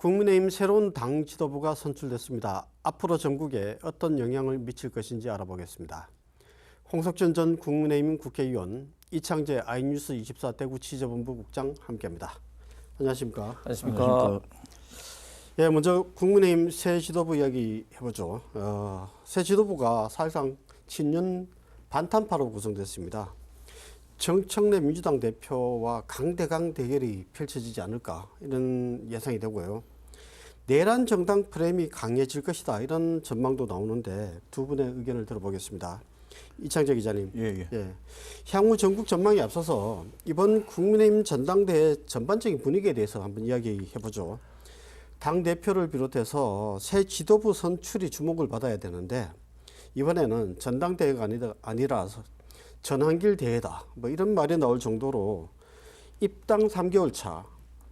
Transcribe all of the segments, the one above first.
국민의힘 새로운 당 지도부가 선출됐습니다. 앞으로 전국에 어떤 영향을 미칠 것인지 알아보겠습니다. 홍석천 전 국민의힘 국회의원, 이창재 iNews24 대구 취재본부 국장 함께합니다. 안녕하십니까? 안녕하십니까? 예, 먼저 국민의힘 새 지도부 이야기 해보죠. 새 지도부가 사실상 친윤 반탄파로 구성됐습니다. 정청래 민주당 대표와 강대강 대결이 펼쳐지지 않을까 이런 예상이 되고요. 내란 정당 프레임이 강해질 것이다 이런 전망도 나오는데 두 분의 의견을 들어보겠습니다. 이창재 기자님. 예. 향후 전국 전망에 앞서서 이번 국민의힘 전당대회 전반적인 분위기에 대해서 한번 이야기해보죠. 당 대표를 비롯해서 새 지도부 선출이 주목을 받아야 되는데 이번에는 전당대회가 아니라 전환길 대회다. 뭐 이런 말이 나올 정도로 입당 3개월 차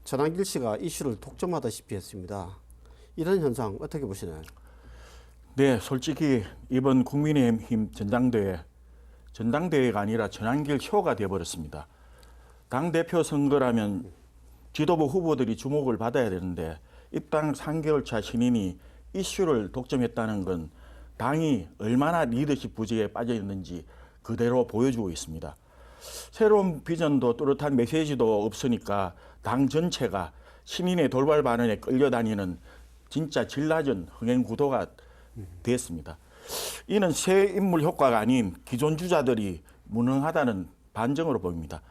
전환길 씨가 이슈를 독점하다시피 했습니다. 이런 현상 어떻게 보시나요? 네, 솔직히 이번 국민의힘 전당대회가 아니라 전환길 쇼가 되어버렸습니다. 당대표 선거라면 지도부 후보들이 주목을 받아야 되는데 입당 3개월 차 신인이 이슈를 독점했다는 건 당이 얼마나 리더십 부재에 빠져 있는지 그대로 보여주고 있습니다. 새로운 비전도 뚜렷한 메시지도 없으니까 당 전체가 신인의 돌발 발언에 끌려다니는 진짜 질 낮은 흥행 구도가 됐습니다. 이는 새 인물 효과가 아닌 기존 주자들이 무능하다는 반증으로 보입니다.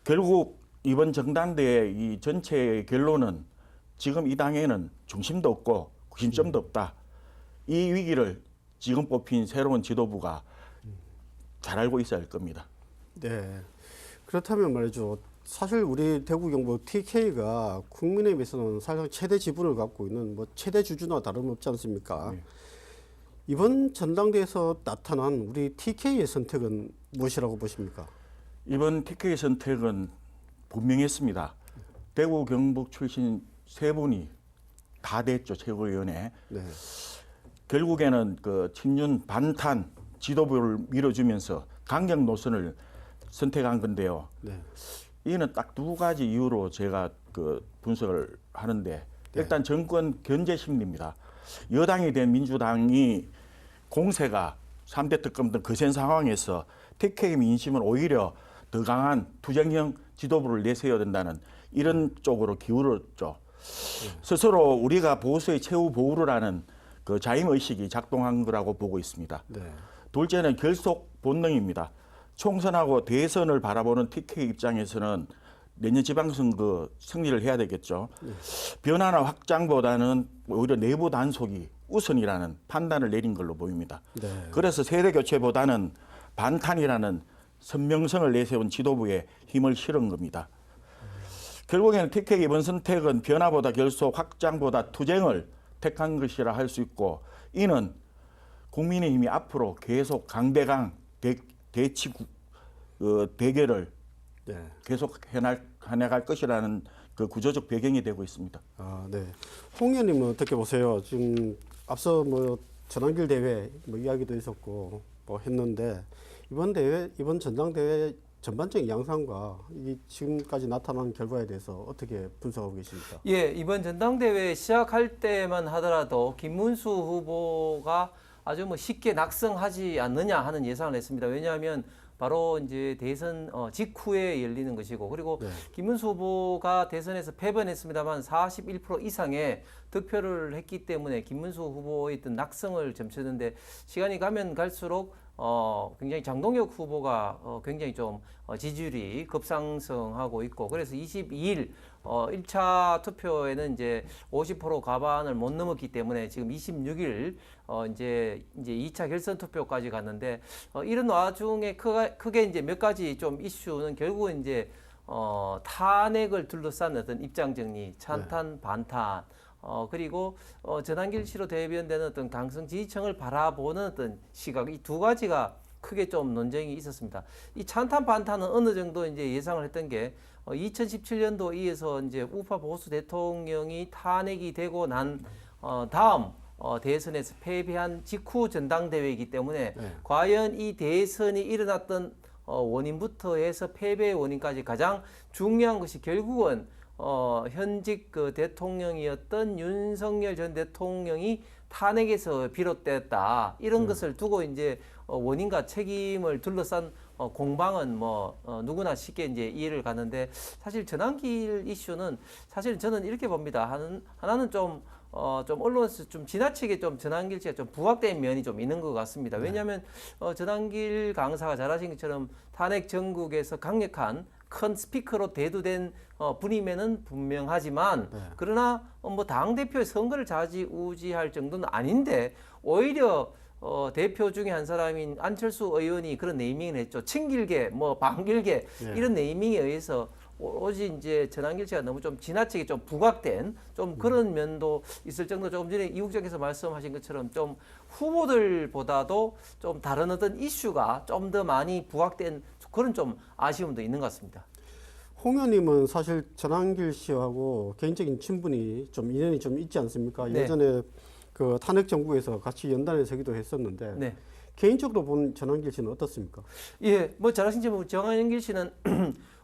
결국 이번 정당대회 이 전체의 결론은 지금 이 당에는 중심도 없고 구심점도 없다. 이 위기를 지금 뽑힌 새로운 지도부가 잘 알고 있어야 할 겁니다. 네. 그렇다면 말이죠. 사실 우리 대구 경북 TK가 국민의힘에서는 사실상 최대 지분을 갖고 있는 뭐 최대 주주나 다름없지 않습니까? 네. 이번 전당대회에서 나타난 우리 TK의 선택은 무엇이라고 보십니까? 이번 TK 선택은 분명했습니다. 대구 경북 출신 세 분이 다 됐죠, 최고위원회. 네. 결국에는 그 친윤 반탄 지도부를 밀어주면서 강경 노선을 선택한 건데요. 네. 이는 딱 두 가지 이유로 제가 그 분석을 하는데 일단 정권 견제 심리입니다. 여당이 된 민주당이 공세가 3대 특검 등 거센 상황에서 TK 민심은 오히려 더 강한 투쟁형 지도부를 내세워야 된다는 이런 쪽으로 기울었죠. 스스로 우리가 보수의 최후 보루라는 그 자임의식이 작동한 거라고 보고 있습니다. 네. 둘째는 결속 본능입니다. 총선하고 대선을 바라보는 TK 입장에서는 내년 지방선거 승리를 해야 되겠죠. 변화나 확장보다는 오히려 내부 단속이 우선이라는 판단을 내린 걸로 보입니다. 네. 그래서 세대 교체보다는 반탄이라는 선명성을 내세운 지도부에 힘을 실은 겁니다. 결국에는 TK 이번 선택은 변화보다 결속, 확장보다 투쟁을 택한 것이라 할 수 있고 이는 국민의힘이 앞으로 계속 강대강 대치 대결을 계속 해나갈 것이라는 그 구조적 배경이 되고 있습니다. 아, 네. 홍 의원님은 어떻게 보세요? 지금 앞서 뭐 전환길 대회 뭐 이야기도 있었고 뭐 했는데 이번 전당대회 전반적인 양상과 이 지금까지 나타난 결과에 대해서 어떻게 분석하고 계십니까? 예, 이번 전당대회 시작할 때만 하더라도 김문수 후보가 아주 뭐 쉽게 낙승하지 않느냐 하는 예상을 했습니다. 왜냐하면 바로 이제 대선 직후에 열리는 것이고 그리고 네. 김문수 후보가 대선에서 패배했습니다만 41% 이상의 득표를 했기 때문에 김문수 후보의 어떤 낙승을 점쳤는데 시간이 가면 갈수록 굉장히 장동혁 후보가 굉장히 좀 지지율이 급상승하고 있고 그래서 22일 1차 투표에는 이제 50% 가반을 못 넘었기 때문에 지금 26일 이제 2차 결선 투표까지 갔는데 이런 와중에 크게 이제 몇 가지 좀 이슈는 결국은 이제 탄핵을 둘러싼 어떤 입장 정리, 찬탄, 반탄 그리고 전환길 씨로 대변되는 어떤 강성 지지층을 바라보는 어떤 시각 이 두 가지가 크게 좀 논쟁이 있었습니다. 이 찬탄 반탄은 어느 정도 이제 예상을 했던 게 2017년도 이어서 이제 우파 보수 대통령이 탄핵이 되고 난 다음 대선에서 패배한 직후 전당대회이기 때문에 과연 이 대선이 일어났던 원인부터 해서 패배의 원인까지 가장 중요한 것이 결국은 현직 그 대통령이었던 윤석열 전 대통령이 탄핵에서 비롯됐다. 이런 것을 두고 이제 원인과 책임을 둘러싼 공방은 누구나 쉽게 이제 이해를 가는데, 사실 전환길 이슈는 사실 저는 이렇게 봅니다. 하나는 좀 언론에서 좀 지나치게 좀 전환길 씨가 좀 부각된 면이 좀 있는 것 같습니다. 왜냐하면 전환길 강사가 잘 아신 것처럼 탄핵 전국에서 강력한 큰 스피커로 대두된 분임에는 분명하지만, 그러나 당 대표의 선거를 좌지우지할 정도는 아닌데, 오히려 대표 중에 한 사람인 안철수 의원이 그런 네이밍을 했죠. 친길계, 반길계 이런 네이밍에 의해서 오직 이제 전환길 씨가 너무 좀 지나치게 좀 부각된 좀 그런 면도 있을 정도. 조금 전에 이 국장께서 말씀하신 것처럼 좀 후보들보다도 좀 다른 어떤 이슈가 좀 더 많이 부각된 그런 좀 아쉬움도 있는 것 같습니다. 홍 의원님은 사실 전환길 씨하고 개인적인 친분이 좀 인연이 좀 있지 않습니까? 네. 예전에 그 탄핵 정부에서 같이 연단에 서기도 했었는데 네. 개인적으로 본 전환길 씨는 어떻습니까? 예, 잘 아시지만 전환길 씨는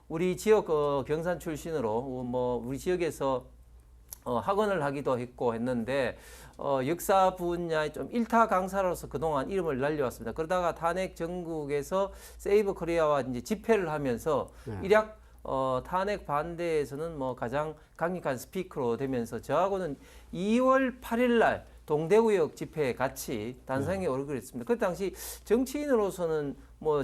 우리 지역 경산 출신으로 우리 지역에서 학원을 하기도 했고 했는데, 역사 분야의 좀 일타 강사로서 그동안 이름을 날려왔습니다. 그러다가 탄핵 전국에서 세이브 코리아와 이제 집회를 하면서 일약 탄핵 반대에서는 가장 강력한 스피커로 되면서, 저하고는 2월 8일 날 동대구역 집회에 같이 단상에 오르기로 했습니다. 그 당시 정치인으로서는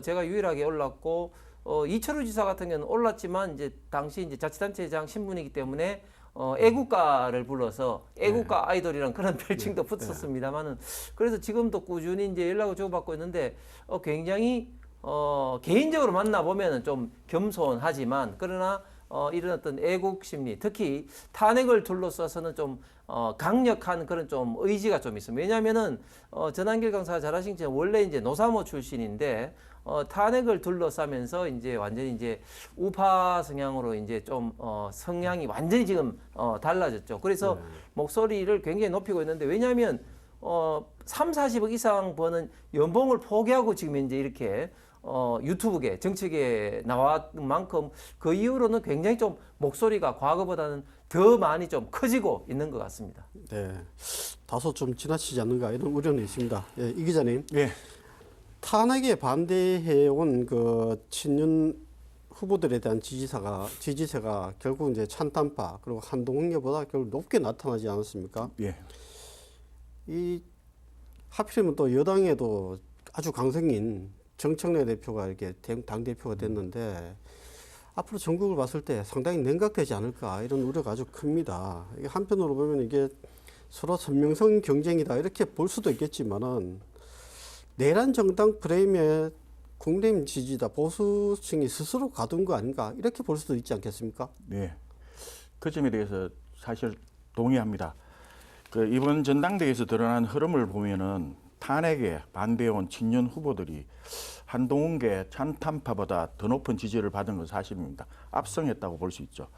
제가 유일하게 올랐고, 이철우 지사 같은 경우는 올랐지만 이제 당시 이제 자치단체장 신분이기 때문에 애국가를 불러서 애국가 아이돌이란 그런 별칭도 붙었습니다만은, 그래서 지금도 꾸준히 이제 연락을 주고받고 있는데, 굉장히 개인적으로 만나보면은 좀 겸손하지만, 그러나 이런 어떤 애국 심리, 특히 탄핵을 둘러싸서는 좀 강력한 그런 좀 의지가 좀 있습니다. 왜냐하면은 전환길 강사가 잘 아신 것처럼 원래 이제 노사모 출신인데, 탄핵을 둘러싸면서 이제 완전히 이제 우파 성향으로 이제 좀 성향이 완전히 지금 달라졌죠. 그래서 목소리를 굉장히 높이고 있는데, 왜냐하면 3, 40억 이상 버는 연봉을 포기하고 지금 이제 이렇게 유튜브계, 정치계에 나왔던 만큼 그 이후로는 굉장히 좀 목소리가 과거보다는 더 많이 좀 커지고 있는 것 같습니다. 네, 다소 좀 지나치지 않는가 이런 우려는 있습니다. 예, 이 기자님. 예. 탄핵에 반대해온 그 친윤 후보들에 대한 지지세가 결국 이제 찬탄파 그리고 한동훈계보다 결국 높게 나타나지 않았습니까? 예. 이 하필이면 또 여당에도 아주 강성인 정청래 대표가 이렇게 당 대표가 됐는데, 앞으로 전국을 봤을 때 상당히 냉각되지 않을까 이런 우려가 아주 큽니다. 이게 한편으로 보면 이게 서로 선명성 경쟁이다 이렇게 볼 수도 있겠지만은, 내란 정당 프레임에 국민의힘 지지다 보수층이 스스로 가둔 거 아닌가 이렇게 볼 수도 있지 않겠습니까? 네. 그 점에 대해서 사실 동의합니다. 이번 전당대회에서 드러난 흐름을 보면은 탄핵에 반대해온 친윤 후보들이 한동훈계 찬탄파보다 더 높은 지지를 받은 건 사실입니다. 압승했다고 볼 수 있죠.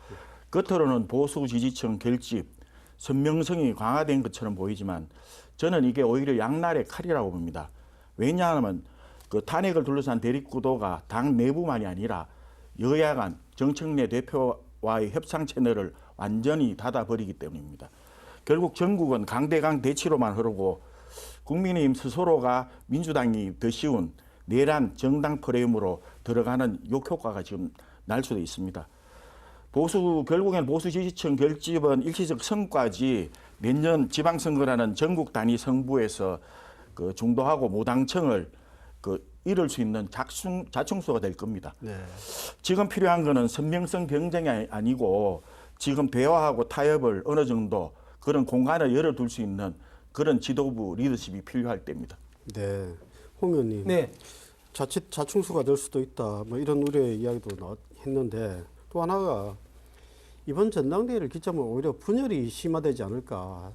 겉으로는 보수 지지층 결집, 선명성이 강화된 것처럼 보이지만, 저는 이게 오히려 양날의 칼이라고 봅니다. 왜냐하면 그 탄핵을 둘러싼 대립구도가 당 내부만이 아니라 여야 간 정청래 대표와의 협상 채널을 완전히 닫아버리기 때문입니다. 결국 전국은 강대강 대치로만 흐르고, 국민의힘 스스로가 민주당이 더 쉬운 내란 정당 프레임으로 들어가는 욕효과가 지금 날 수도 있습니다. 결국엔 보수 지지층 결집은 일시적 성과지, 내년 지방선거라는 전국 단위 승부에서 그 중도하고 무당층을 이룰 수 있는 자충수가 될 겁니다. 네. 지금 필요한 거는 선명성 경쟁이 아니고, 지금 대화하고 타협을 어느 정도 그런 공간을 열어둘 수 있는 그런 지도부 리더십이 필요할 때입니다. 네, 홍 의원님. 네. 자칫 자충수가 될 수도 있다. 이런 우려의 이야기도 했는데, 또 하나가 이번 전당대회를 기점으로 오히려 분열이 심화되지 않을까.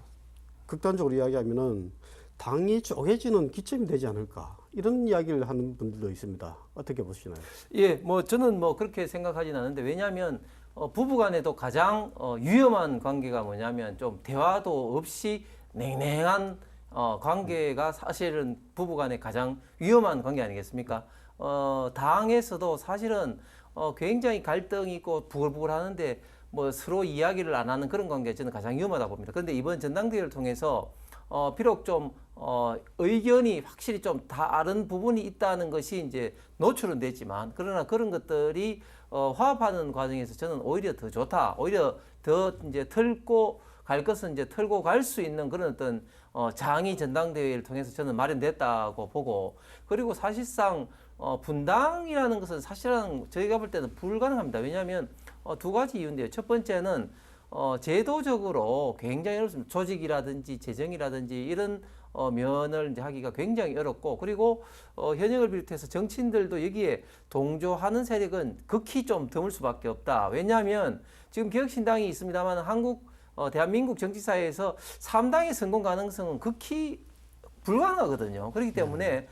극단적으로 이야기하면은 당이 쪼개지는 기점이 되지 않을까. 이런 이야기를 하는 분들도 있습니다. 어떻게 보시나요? 예, 저는 그렇게 생각하진 않은데, 왜냐하면 부부간에도 가장 위험한 관계가 뭐냐면 좀 대화도 없이 냉랭한 관계가 사실은 부부간에 가장 위험한 관계 아니겠습니까? 당에서도 사실은 굉장히 갈등이 있고 부글부글 하는데, 뭐 서로 이야기를 안 하는 그런 관계가 저는 가장 위험하다 봅니다. 그런데 이번 전당대회를 통해서 비록 좀 의견이 확실히 좀 다른 부분이 있다는 것이 이제 노출은 됐지만 그러나 그런 것들이 화합하는 과정에서 저는 오히려 더 좋다. 오히려 더 이제 털고 갈 것은 이제 털고 갈 수 있는 그런 어떤 장이 전당대회를 통해서 저는 마련됐다고 보고 그리고 사실상 분당이라는 것은 사실은 저희가 볼 때는 불가능합니다. 왜냐하면 두 가지 이유인데요. 첫 번째는 제도적으로 굉장히 어렵습니다. 조직이라든지 재정이라든지 이런 면을 이제 하기가 굉장히 어렵고 그리고 현역을 비롯해서 정치인들도 여기에 동조하는 세력은 극히 좀 드물 수밖에 없다. 왜냐하면 지금 개혁신당이 있습니다만 대한민국 정치사회에서 3당의 성공 가능성은 극히 불가능하거든요. 그렇기 때문에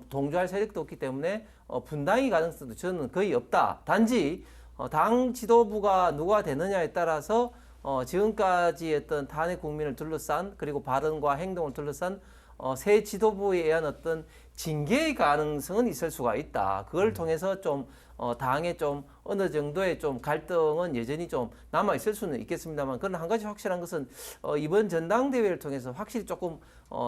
동조할 세력도 없기 때문에 분당의 가능성도 저는 거의 없다. 단지 당 지도부가 누가 되느냐에 따라서 지금까지 어떤 탄핵 국민을 둘러싼 그리고 발언과 행동을 둘러싼 새 지도부에 의한 어떤 징계의 가능성은 있을 수가 있다. 그걸 통해서 좀 당에 좀 어느 정도의 좀 갈등은 여전히 좀 남아 있을 수는 있겠습니다만 그러나 한 가지 확실한 것은 이번 전당대회를 통해서 확실히 조금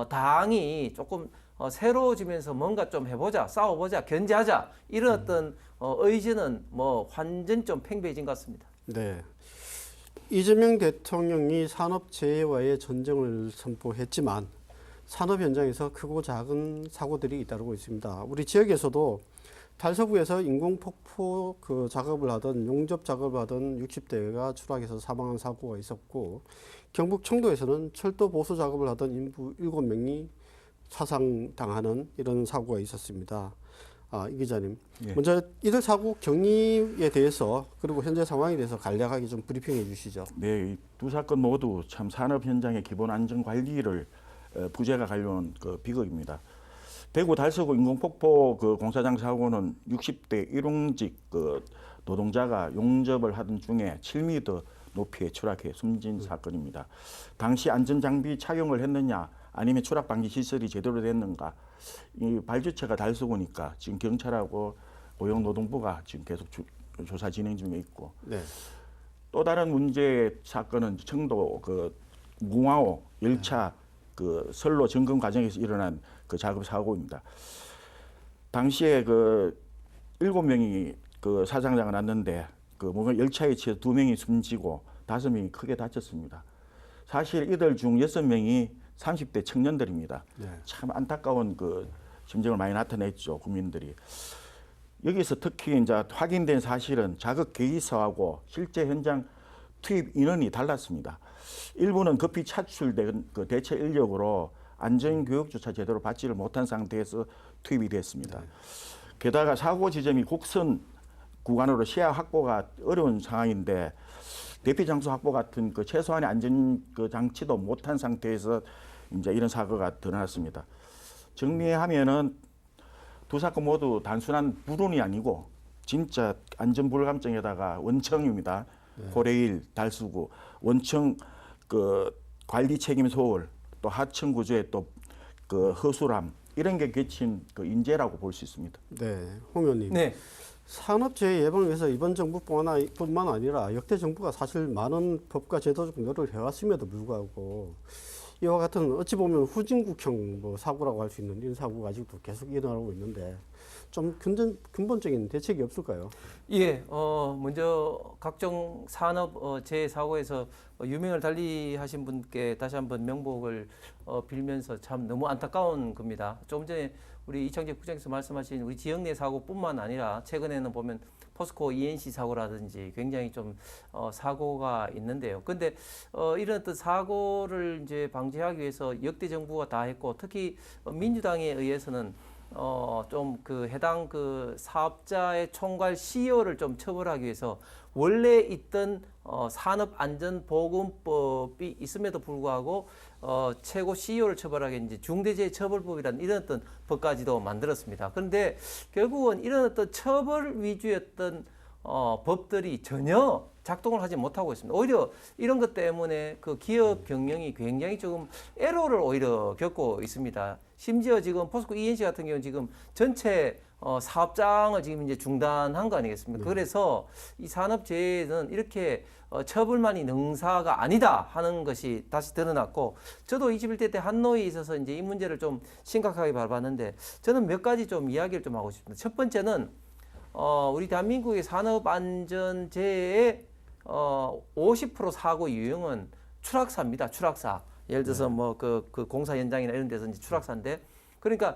당이 조금 새로워지면서 뭔가 좀 해보자, 싸워보자, 견제하자 이런 어떤 의지는 뭐 완전 좀 팽배해진 것 같습니다. 네. 이재명 대통령이 산업재해와의 전쟁을 선포했지만 산업 현장에서 크고 작은 사고들이 잇따르고 있습니다. 우리 지역에서도 달서구에서 인공폭포 작업을 하던 용접 작업을 하던 60대가 추락해서 사망한 사고가 있었고 경북 청도에서는 철도 보수 작업을 하던 인부 7명이 사상당하는 이런 사고가 있었습니다. 이 기자님, 예. 먼저 이들 사고 경위에 대해서 그리고 현재 상황에 대해서 간략하게 좀 브리핑해 주시죠. 네, 이 두 사건 모두 참 산업 현장의 기본 안전 관리를 부재가 가려운 비극입니다. 대구 달서구 인공폭포 공사장 사고는 60대 일용직 노동자가 용접을 하던 중에 7m 높이에 추락해 숨진 사건입니다. 당시 안전장비 착용을 했느냐 아니면 추락 방지 시설이 제대로 됐는가 이 발주처가 달서구니까 지금 경찰하고 고용노동부가 지금 계속 조사 진행 중에 있고 네. 또 다른 문제 사건은 청도 무궁화호 열차 선로 점검 과정에서 일어난 작업 사고입니다. 당시에 7명이 사상자가 났는데 열차에 치여 2명이 숨지고 5명이 크게 다쳤습니다. 사실 이들 중 6명이 30대 청년들입니다. 네. 참 안타까운 심정을 많이 나타냈죠, 국민들이. 여기서 특히 이제 확인된 사실은 자극 계기서하고 실제 현장 투입 인원이 달랐습니다. 일부는 급히 차출된 대체 인력으로 안전교육조차 제대로 받지를 못한 상태에서 투입이 됐습니다. 게다가 사고 지점이 곡선 구간으로 시야 확보가 어려운 상황인데 대피 장소 확보 같은 최소한의 안전 장치도 못한 상태에서 이제 이런 사고가 드러났습니다. 정리하면은 두 사건 모두 단순한 불운이 아니고 진짜 안전 불감증에다가 원청입니다. 고레일, 달서구, 원청 관리 책임 소홀, 또 하청 구조의 또 허술함 이런 게 겹친 인재라고 볼 수 있습니다. 네, 홍 의원님. 네. 산업재해 예방을 위해서 이번 정부뿐만 아니라 역대 정부가 사실 많은 법과 제도적 노력을 해왔음에도 불구하고 이와 같은 어찌 보면 후진국형 사고라고 할 수 있는 이런 사고가 아직도 계속 일어나고 있는데 좀 근본적인 대책이 없을까요? 예, 먼저 각종 산업 재해 사고에서 유명을 달리하신 분께 다시 한번 명복을 빌면서 참 너무 안타까운 겁니다. 조금 전에 우리 이창재 국장께서 말씀하신 우리 지역 내 사고뿐만 아니라 최근에는 보면 포스코 ENC 사고라든지 굉장히 좀 사고가 있는데요. 근데 이런 어떤 사고를 이제 방지하기 위해서 역대 정부가 다 했고 특히 민주당에 의해서는 좀 해당 사업자의 총괄 CEO를 좀 처벌하기 위해서 원래 있던 산업안전보건법이 있음에도 불구하고 최고 CEO를 처벌하기 이제 중대재해처벌법이라는 이런 어떤 법까지도 만들었습니다. 그런데 결국은 이런 어떤 처벌 위주였던 법들이 전혀 작동을 하지 못하고 있습니다. 오히려 이런 것 때문에 기업 경영이 굉장히 조금 애로를 오히려 겪고 있습니다. 심지어 지금 포스코 ENC 같은 경우는 지금 전체 사업장을 지금 이제 중단한 거 아니겠습니까? 그래서 이 산업재해는 이렇게 처벌만이 능사가 아니다 하는 것이 다시 드러났고, 저도 21대 때 한노위에 있어서 이제 이 문제를 좀 심각하게 바라봤는데, 저는 몇 가지 좀 이야기를 좀 하고 싶습니다. 첫 번째는 우리 대한민국의 산업안전재해의 50% 사고 유형은 추락사입니다. 추락사. 예를 들어서 뭐 그 공사 현장이나 이런 데서 이제 추락사인데, 그러니까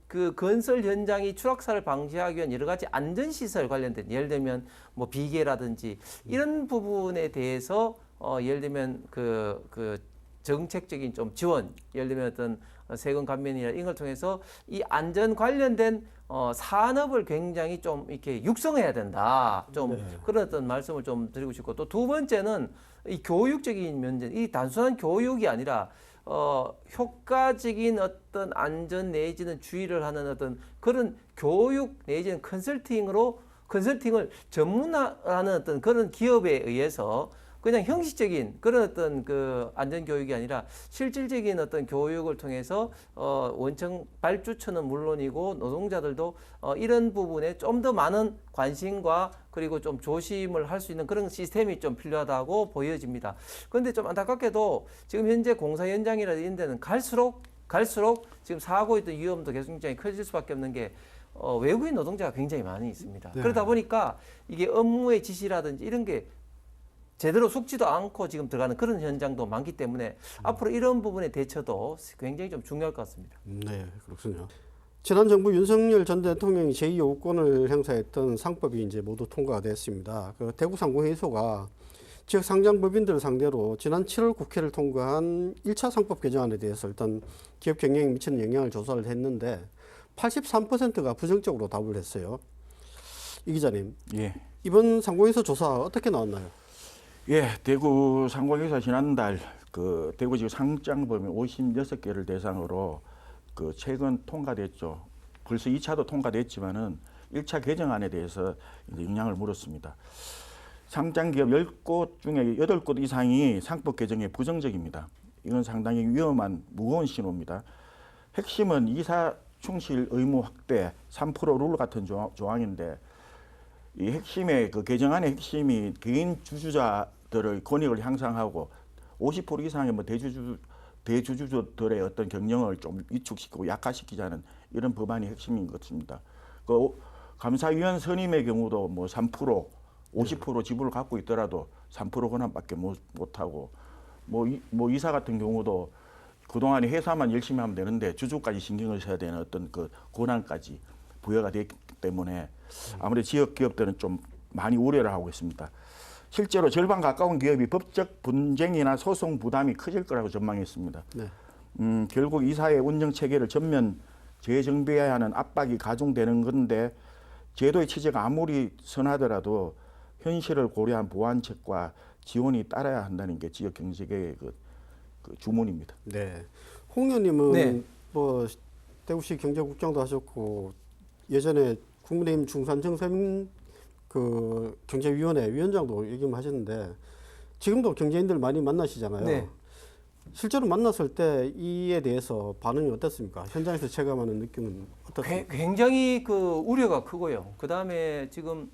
그 건설 현장이 추락사를 방지하기 위한 여러 가지 안전시설 관련된, 예를 들면 뭐 비계라든지 이런 부분에 대해서 예를 들면 그 정책적인 좀 지원, 예를 들면 어떤 세금 감면이나 이런 걸 통해서 이 안전 관련된 산업을 굉장히 좀 이렇게 육성해야 된다. 좀 그런 어떤 말씀을 좀 드리고 싶고, 또 두 번째는 이 교육적인 면제, 이 단순한 교육이 아니라 효과적인 어떤 안전 내지는 주의를 하는 어떤 그런 교육 내지는 컨설팅을 전문화하는 어떤 그런 기업에 의해서 그냥 형식적인 그런 어떤 그 안전 교육이 아니라 실질적인 어떤 교육을 통해서 원청 발주처는 물론이고 노동자들도 이런 부분에 좀 더 많은 관심과 그리고 좀 조심을 할 수 있는 그런 시스템이 좀 필요하다고 보여집니다. 그런데 좀 안타깝게도 지금 현재 공사 현장이라든지 이런 데는 갈수록 지금 사고에 있던 위험도 계속 굉장히 커질 수밖에 없는 게 외국인 노동자가 굉장히 많이 있습니다. 네. 그러다 보니까 이게 업무의 지시라든지 이런 게 제대로 숙지도 않고 지금 들어가는 그런 현장도 많기 때문에 앞으로 이런 부분의 대처도 굉장히 좀 중요할 것 같습니다. 네, 그렇군요. 지난 정부 윤석열 전 대통령이 제2요구권을 행사했던 상법이 이제 모두 통과가 됐습니다. 그 대구상공회의소가 지역 상장법인들을 상대로 지난 7월 국회를 통과한 1차 상법 개정안에 대해서 일단 기업 경영에 미치는 영향을 조사를 했는데 83%가 부정적으로 답을 했어요. 이 기자님, 예. 이번 상공회의소 조사 어떻게 나왔나요? 예, 대구 상공회의소 지난달 그 대구지구 상장법인 56개를 대상으로 그 최근 통과됐죠. 벌써 2차도 통과됐지만은 1차 개정안에 대해서 이제 영향을 물었습니다. 상장기업 10곳 중에 8곳 이상이 상법 개정에 부정적입니다. 이건 상당히 위험한 무거운 신호입니다. 핵심은 이사 충실 의무 확대 3% 룰 같은 조항인데, 이 핵심의 그 개정안의 핵심이 개인 주주자들의 권익을 향상하고 50% 이상의 뭐 대주주들의 어떤 경영을 좀 위축시키고 약화시키자는 이런 법안이 핵심인 것 같습니다. 그 감사위원 선임의 경우도 뭐 3%, 50% 지분을 갖고 있더라도 3% 권한밖에 못하고, 뭐 이사 같은 경우도 그동안에 회사만 열심히 하면 되는데 주주까지 신경을 써야 되는 어떤 그 권한까지 부여가 됐기 때문에 아무래도 지역 기업들은 좀 많이 우려를 하고 있습니다. 실제로 절반 가까운 기업이 법적 분쟁이나 소송 부담이 커질 거라고 전망했습니다. 네. 결국 이사의 운영 체계를 전면 재정비해야 하는 압박이 가중되는 건데, 제도의 취지가 아무리 선하더라도 현실을 고려한 보완책과 지원이 따라야 한다는 게 지역 경제계의 그 주문입니다. 네. 홍 의원님은 네. 뭐 대구시 경제국장도 하셨고 예전에 국민의힘 중산정세민 그 경제위원회 위원장도 얘기하셨는데 지금도 경제인들 많이 만나시잖아요. 네. 실제로 만났을 때 이에 대해서 반응이 어떻습니까? 현장에서 체감하는 느낌은 어떻습니까? 굉장히 그 우려가 크고요. 그 다음에 지금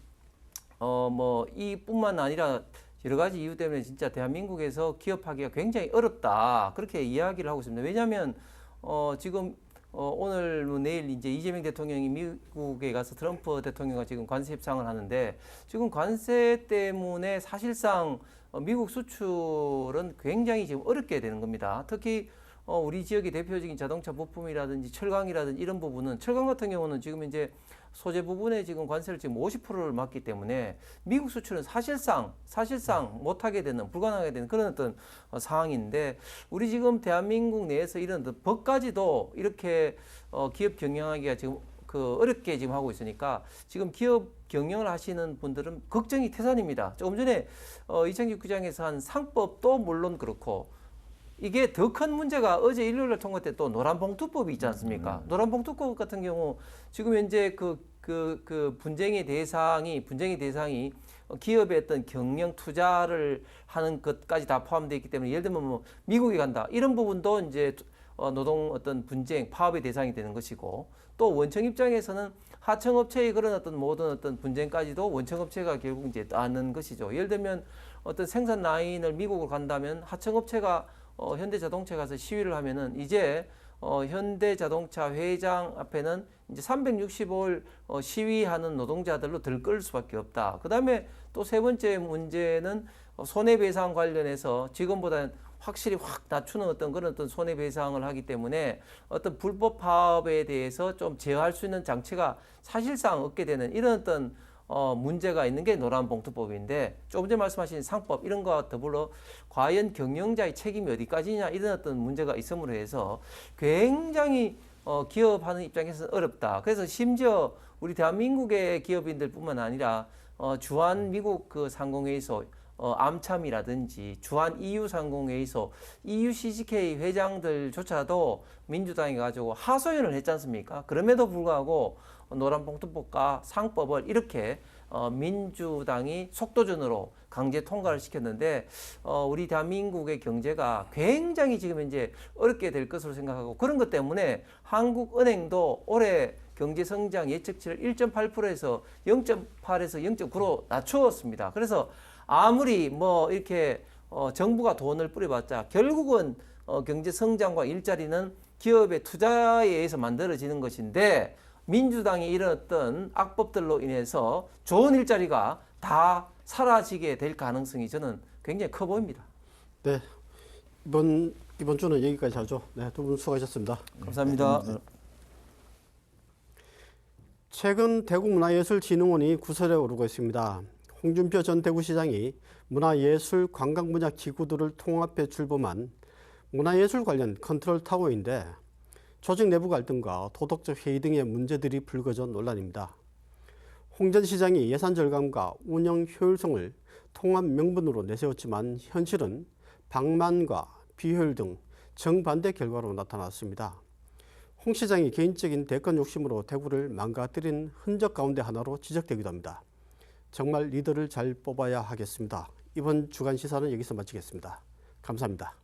뭐 이뿐만 아니라 여러 가지 이유 때문에 진짜 대한민국에서 기업하기가 굉장히 어렵다, 그렇게 이야기를 하고 있습니다. 왜냐하면 지금 오늘 뭐 내일 이제 이재명 대통령이 미국에 가서 트럼프 대통령과 지금 관세 협상을 하는데, 지금 관세 때문에 사실상 미국 수출은 굉장히 지금 어렵게 되는 겁니다. 특히 우리 지역의 대표적인 자동차 부품이라든지 철강이라든지 이런 부분은, 철강 같은 경우는 지금 이제 소재 부분에 지금 관세를 지금 50%를 맞기 때문에 미국 수출은 사실상 못하게 되는, 불가능하게 되는 그런 어떤 상황인데, 우리 지금 대한민국 내에서 이런 어떤 법까지도 이렇게 기업 경영하기가 지금 그 어렵게 지금 하고 있으니까 지금 기업 경영을 하시는 분들은 걱정이 태산입니다. 조금 전에 이창직 부장에서 한 상법도 물론 그렇고, 이게 더 큰 문제가 어제 일요일에 통과된 또 노란봉투법이 있지 않습니까? 노란봉투법 같은 경우 지금 현재 그 분쟁의 대상이 기업의 어떤 경영 투자를 하는 것까지 다 포함되어 있기 때문에, 예를 들면 뭐 미국에 간다 이런 부분도 이제 노동 어떤 분쟁, 파업의 대상이 되는 것이고 또 원청 입장에서는 하청업체의 그런 어떤 모든 어떤 분쟁까지도 원청업체가 결국 이제 따는 것이죠. 예를 들면 어떤 생산 라인을 미국으로 간다면 하청업체가 현대자동차에 가서 시위를 하면은 이제 현대자동차 회장 앞에는 이제 365일 시위하는 노동자들로 들끓을 수밖에 없다. 그다음에 또 세 번째 문제는 손해배상 관련해서 지금보다는 확실히 확 낮추는 그런 어떤 손해배상을 하기 때문에 어떤 불법 파업에 대해서 좀 제어할 수 있는 장치가 사실상 없게 되는 이런 어떤 문제가 있는 게 노란봉투법인데 조금 전에 말씀하신 상법 이런 거와 더불어 과연 경영자의 책임이 어디까지냐 이런 어떤 문제가 있음으로 해서 굉장히 기업하는 입장에서는 어렵다. 그래서 심지어 우리 대한민국의 기업인들뿐만 아니라 주한 미국 그 상공회의소 암참이라든지 주한 EU 상공회의소, EU CGK 회장들조차도 민주당이 가지고 하소연을 했지 않습니까? 그럼에도 불구하고 노란봉투법과 상법을 이렇게 민주당이 속도전으로 강제 통과를 시켰는데 우리 대한민국의 경제가 굉장히 지금 현재 어렵게 될 것으로 생각하고 그런 것 때문에 한국은행도 올해 경제 성장 예측치를 1.8%에서 0.8에서 0.9로 낮추었습니다. 그래서 아무리 뭐 이렇게 정부가 돈을 뿌려봤자 결국은 경제 성장과 일자리는 기업의 투자에 의해서 만들어지는 것인데 민주당이 이런 어떤 악법들로 인해서 좋은 일자리가 다 사라지게 될 가능성이 저는 굉장히 커 보입니다. 네, 이번 주는 여기까지 하죠. 네, 두 분 수고하셨습니다. 감사합니다. 최근 대구문화예술진흥원이 구설에 오르고 있습니다. 홍준표 전 대구시장이 문화예술 관광 분야 기구들을 통합해 출범한 문화예술 관련 컨트롤타워인데 조직 내부 갈등과 도덕적 해이 등의 문제들이 불거져 논란입니다. 홍 전 시장이 예산 절감과 운영 효율성을 통합 명분으로 내세웠지만 현실은 방만과 비효율 등 정반대 결과로 나타났습니다. 홍 시장이 개인적인 대권 욕심으로 대구를 망가뜨린 흔적 가운데 하나로 지적되기도 합니다. 정말 리더를 잘 뽑아야 하겠습니다. 이번 주간 시사는 여기서 마치겠습니다. 감사합니다.